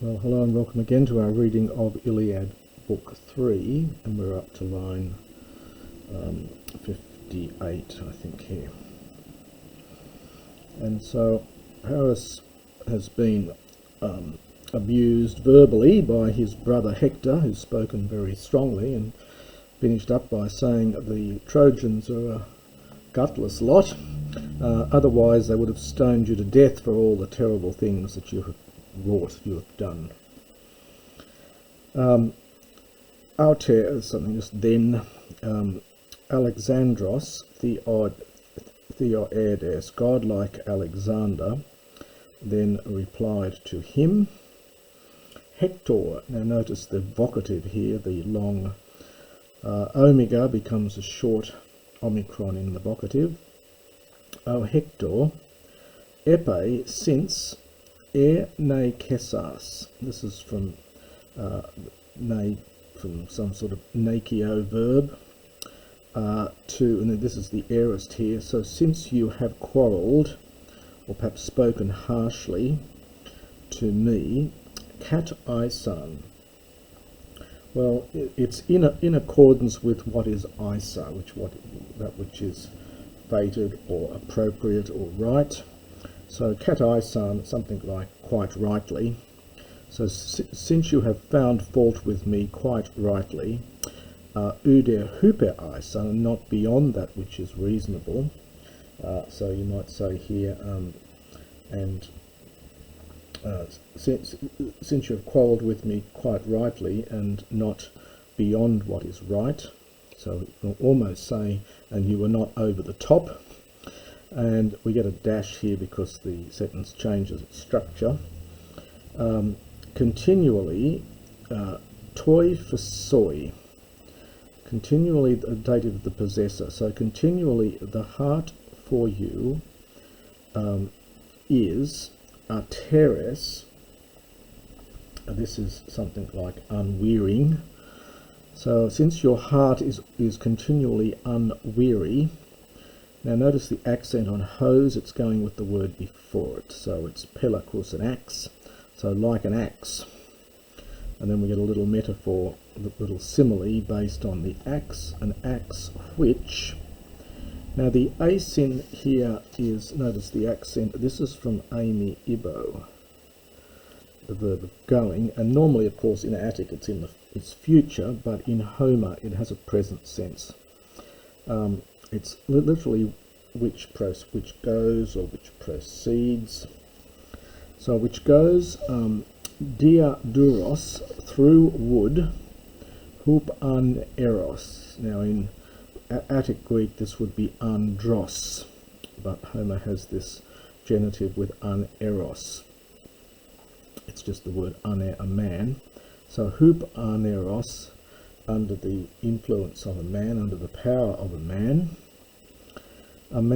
Well, hello and welcome again to our reading of Iliad Book 3, and we're up to line 58, I think, here. And so Paris has been abused verbally by his brother Hector, who's spoken very strongly, and finished up by saying that the Trojans are a gutless lot. Otherwise they would have stoned you to death for all the terrible things that you have wrought, you have done. Alter is something just then. Alexandros, Theoedes, godlike Alexander, then replied to him. Hektor, now notice the vocative here, the long omega becomes a short omicron in the vocative. O Hektor, epe since ne kesas. This is from from some sort of nakio verb and then this is the aorist here. So since you have quarrelled, or perhaps spoken harshly to me, cat I son. Well, it's in accordance with what is Isa, that which is fated or appropriate or right. So cat I son, something like quite rightly. So since you have found fault with me quite rightly, uder huper I son, not beyond that which is reasonable. So you might say here, since you have quarrelled with me quite rightly and not beyond what is right. So you can almost say, and you were not over the top. And we get a dash here because the sentence changes its structure. Continually, toi for soy. Continually, the dative of the possessor. So continually, the heart for you is teres. This is something like unwearying. So since your heart is continually unweary, now notice the accent on hose, it's going with the word before it. So it's pelacus, an axe. So like an axe. And then we get a little metaphor, a little simile based on the axe, an axe which. Now the asin here is, notice the accent, this is from Amy Ibo, the verb of going, and normally of course in Attic it's future, but in Homer it has a present sense. It's literally which goes or which proceeds. So which goes, dia duros, through wood, hup an eros. Now in Attic Greek this would be andros, but Homer has this genitive with an eros. It's just the word ane, a man. So hup an eros, under the influence of a man, under the power of a man. And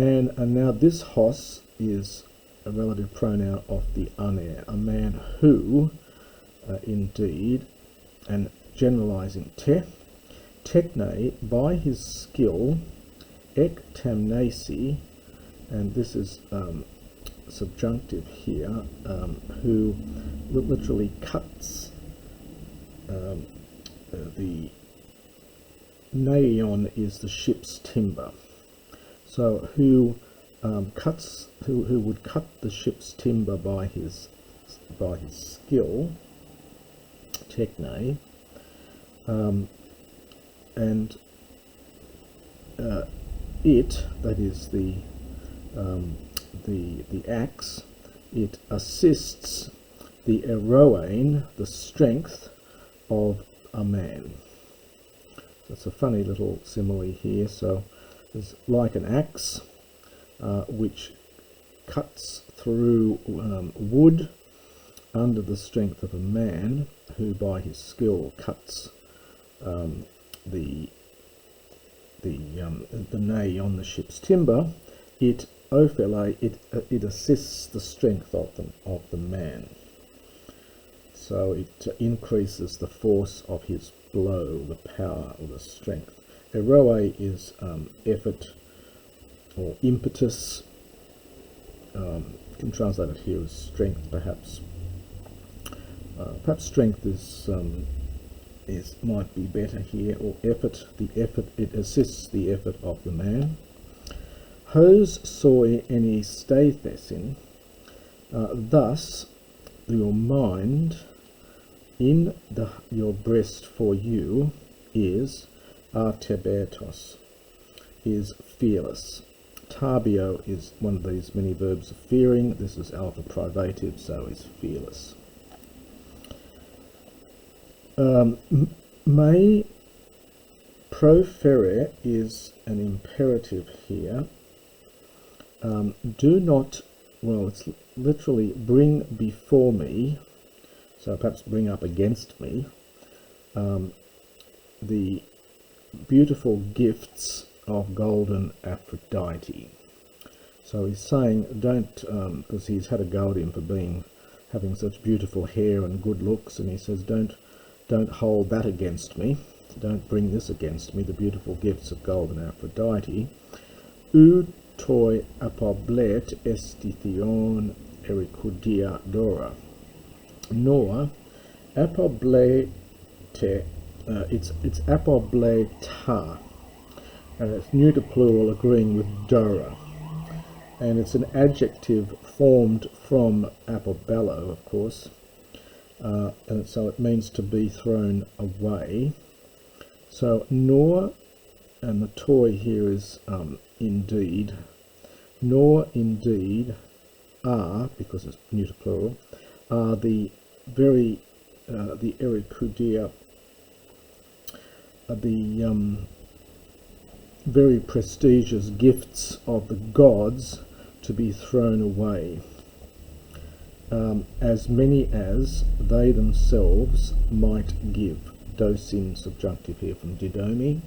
now this hos is a relative pronoun of the ane, a man who, indeed, and generalizing techne, by his skill, ek tamnasi, and this is subjunctive here, who literally cuts, the naion is the ship's timber. So who would cut the ship's timber by his skill, techne, and it, that is the axe, it assists the eroane, the strength of a man. That's a funny little simile here. So it's like an axe which cuts through wood under the strength of a man who by his skill cuts the nay on the ship's timber. It it assists the strength of the man. So it increases the force of his blow, the power or the strength. Eroe is effort or impetus. You can translate it here as strength, perhaps. Perhaps strength might be better here, or effort. The effort, it assists the effort of the man. Hos soi any stathesin. Thus, your mind in your breast for you is artebetos, is fearless. Tabio is one of these many verbs of fearing. This is alpha privative, so is fearless. May profere is an imperative here. Do not, well, it's literally bring before me, so perhaps bring up against me, the beautiful gifts of golden Aphrodite. So he's saying, don't, because he's had a go at him for having such beautiful hair and good looks, and he says, don't hold that against me, don't bring this against me, the beautiful gifts of golden Aphrodite. U toi apoblet estithion ericudia dora. Nor apoblete, it's apobleta, it's neuter plural agreeing with dora, and it's an adjective formed from apobello, of course, and so it means to be thrown away. So nor, and the toi here is indeed, nor indeed are, because it's neuter plural, are the very the ericudia, the very prestigious gifts of the gods to be thrown away, as many as they themselves might give. Dosin subjunctive here from Didomi.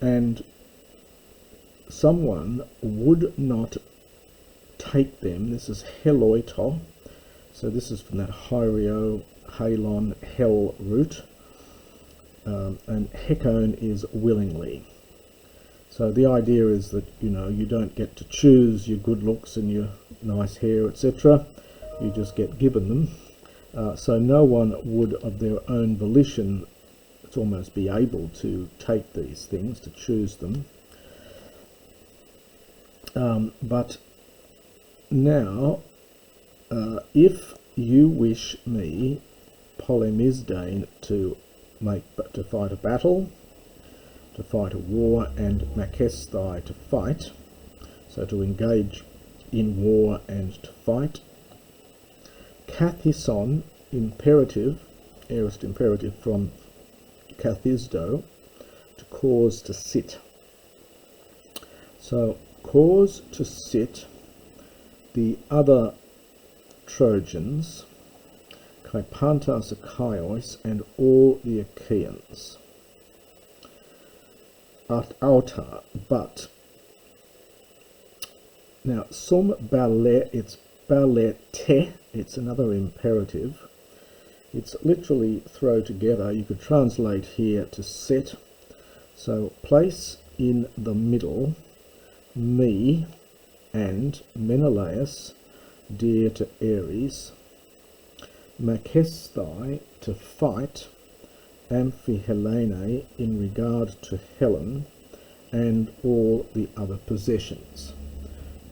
And someone would not take them. This is heloito, so this is from that hyrio, halon, hell root, and hekon is willingly. So the idea is that, you know, you don't get to choose your good looks and your nice hair, etc. You just get given them. So no one would, of their own volition, it's almost be able to take these things, to choose them. But now, if you wish me, polemisdein, to fight a battle, to fight a war, and makesthai, to fight, so to engage in war and to fight. Kathison, imperative, aorist imperative from kathisdo, to cause to sit. So cause to sit the other Trojans, Kaipantas Achaios, and all the Achaeans. At altar, but. Now, sum ballet, it's balete, it's another imperative. It's literally throw together. You could translate here to set. So place in the middle me and Menelaus, dear to Ares, makesthai, to fight, Amphihelene, in regard to Helen, and all the other possessions.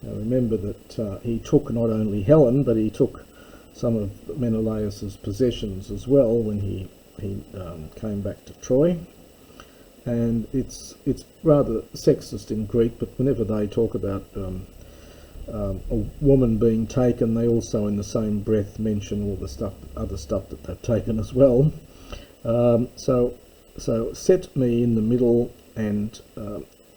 Now remember that he took not only Helen, but he took some of Menelaus's possessions as well when he came back to Troy. And it's rather sexist in Greek, but whenever they talk about a woman being taken, they also in the same breath mention all the other stuff that they've taken as well. So set me in the middle, and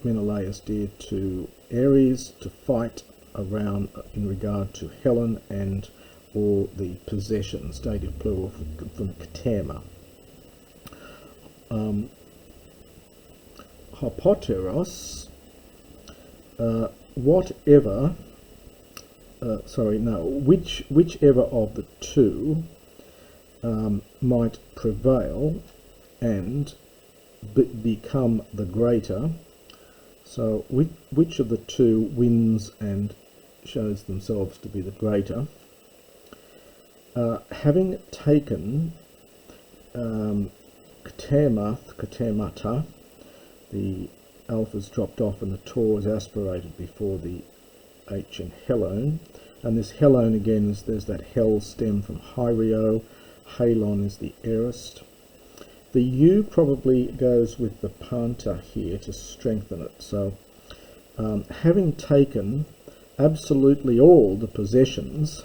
Menelaus dear to Ares, to fight around in regard to Helen and all the possessions, dative plural from Katama. Hopoteros, whichever of the two might prevail and become the greater. So which of the two wins and shows themselves to be the greater. Having taken Katermata, the alpha's dropped off and the tor is aspirated before the H in Helone. And this Helone again is, there's that Hel stem from Hyrio. Halon is the aorist. The U probably goes with the Panta here to strengthen it. So having taken absolutely all the possessions,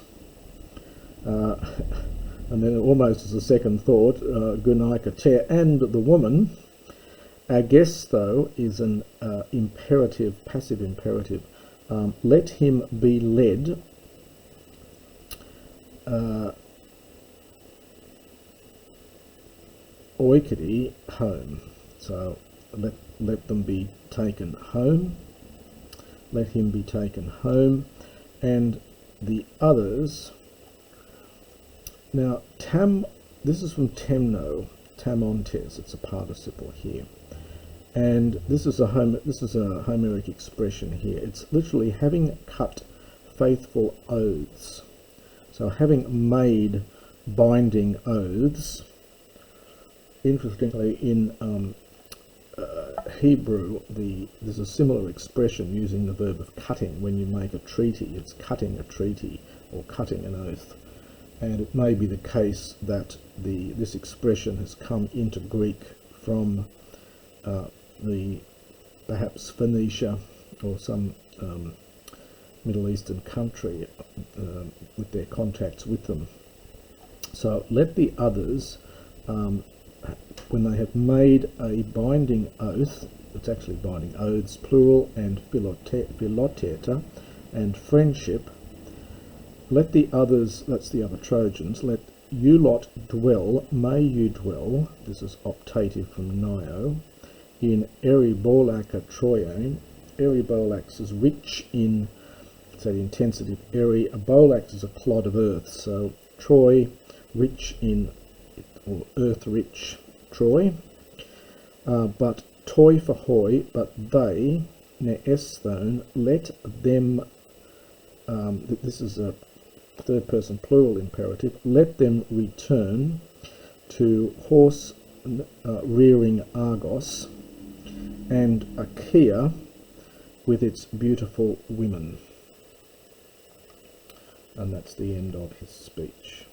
and then almost as a second thought, Gunai Kater and the woman, agesto is an imperative, passive imperative. Let him be led oikidi home. So let them be taken home. Let him be taken home. And the others, now this is from temno, tamontes, it's a participle here. And this is a Homeric expression here. It's literally having cut faithful oaths. So having made binding oaths. Interestingly, in Hebrew, there's a similar expression using the verb of cutting. When you make a treaty, it's cutting a treaty or cutting an oath. And it may be the case that this expression has come into Greek from perhaps Phoenicia or some Middle Eastern country with their contacts with them. So let the others, when they have made a binding oath, it's actually binding oaths, plural, and philoteta, and friendship, let the others, that's the other Trojans, let you lot dwell, may you dwell, this is optative from Nio, in Eribolaka Troian. Eribolax is rich in, say, the intensitive eri, a bolax is a clod of earth, so Troy, rich in, or earth rich, Troy, but toi for hoi, but they, neesthone, let them, this is a third person plural imperative, let them return to horse rearing Argos and Achaea with its beautiful women. And that's the end of his speech.